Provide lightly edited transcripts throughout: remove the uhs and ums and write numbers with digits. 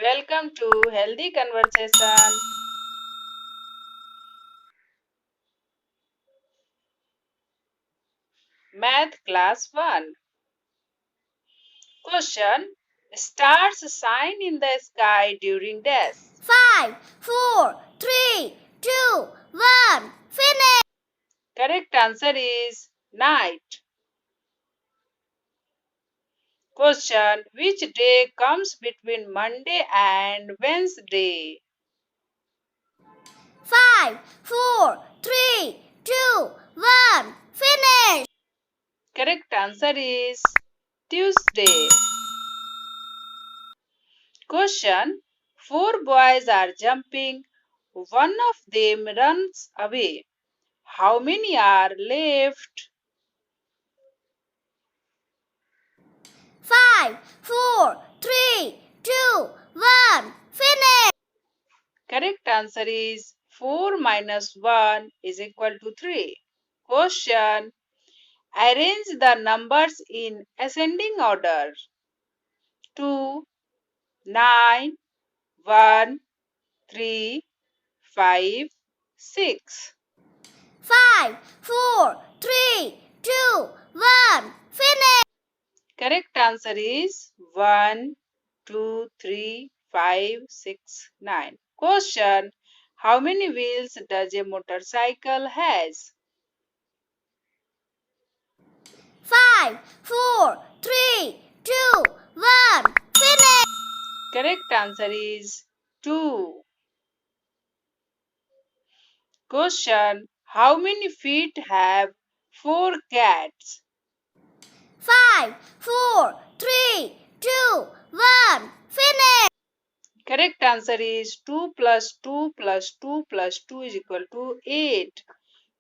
Welcome to Healthy Conversation. Math Class 1. Question. Stars shine in the sky during days. 5, 4, 3, 2, 1. Finish. Correct answer is night. Question. Which day comes between Monday and Wednesday? 5, 4, 3, 2, 1. Finish. Correct answer is Tuesday. Question. Four boys are jumping. One of them runs away. How many are left? 5, 4, 3, 2, 1. Finish. Correct answer is 4 minus 1 is equal to 3. Question. Arrange the numbers in ascending order. 2, 9, 1, 3, 5, 6. 5, 4, 3, 2, 1. Finish. Correct answer is 1, 2, 3, 5, 6, 9. Question. How many wheels does a motorcycle has? 5, 4, 3, 2, 1. Finish. Correct answer is 2. Question. How many feet have 4 cats? 5, 4, 3, 2, 1. Finish. Correct answer is 2 plus 2 plus 2 plus 2 is equal to 8.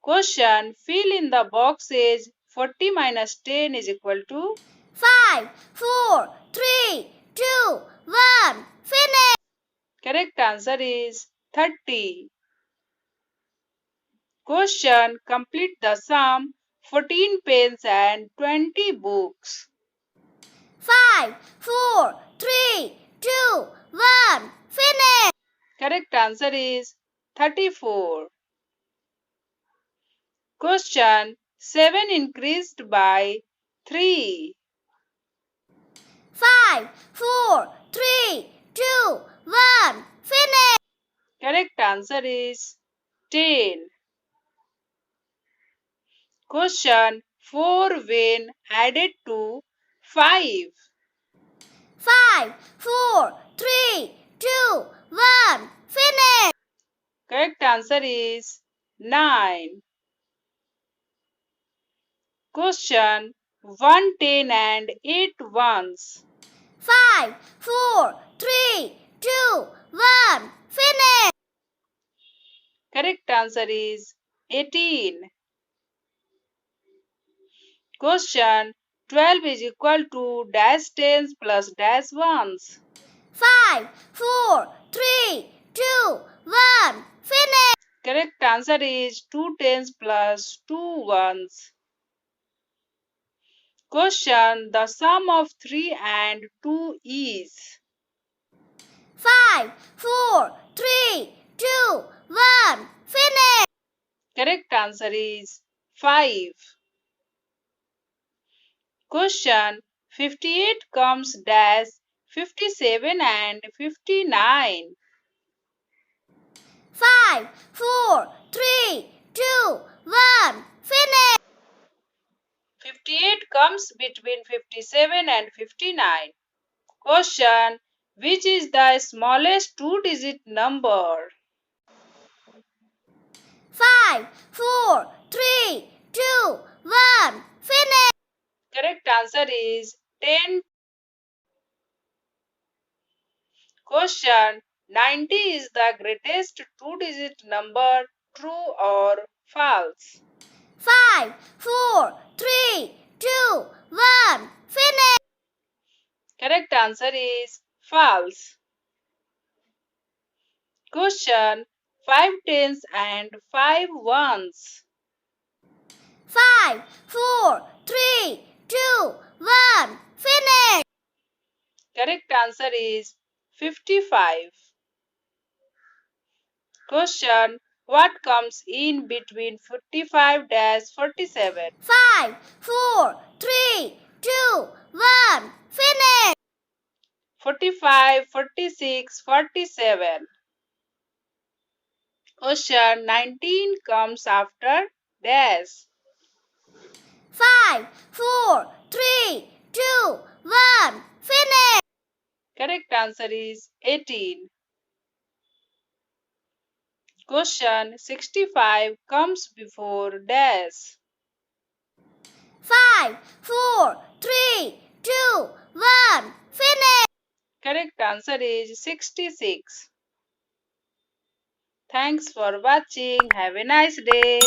Question. Fill in the boxes. 40 minus 10 is equal to 5, 4, 3, 2, 1. Finish. correct answer is 30. Question. Complete the sum 14 pens and 20 books. 5, 4, 3, 2, 1. Finish. Correct answer is 34. Question. 7 increased by 3. 5, 4, 3, 2, 1. Finish. Correct answer is 10. Question. 4 when added to 5. 5, 4, 3, 2, 1. Finish. Correct answer is 9. Question. 1 10 and 8 ones. 5, 4, 3, 2, 1. Finish. Correct answer is 18. Question. 12 is equal to dash tens plus dash ones. 5, 4, 3, 2, 1. Finish. Correct answer is 2 tens plus 2 ones. Question. The sum of 3 and 2 is 5, 4, 3, 2, 1. Finish. correct answer is 5. Question. 58 comes dash 57 and 59. 5, 4, 3, 2, 1. Finish. 58 comes between 57 and 59. Question. Which is the smallest two-digit number? 5, 4, 3, 2, 1. Finish. Correct answer is 10. Question. 90 is the greatest two-digit number. True or false? 5, 4, 3, 2, 1. Finish. Correct answer is false. Question. 5 tens and 5 ones. 5, 4, 3, 2, 1. Finish. Correct answer is 55. Question. What comes in between 45-47? 5, 4, 3, 2, 1. Finish. 45, 46, 47. Question. 19 comes after dash. 5, 4, 3, 2, 1. Finish. Correct answer is 18. Question. 65 comes before dash. 5, 4, 3, 2, 1. Finish. Correct answer is 66. Thanks for watching. Have a nice day.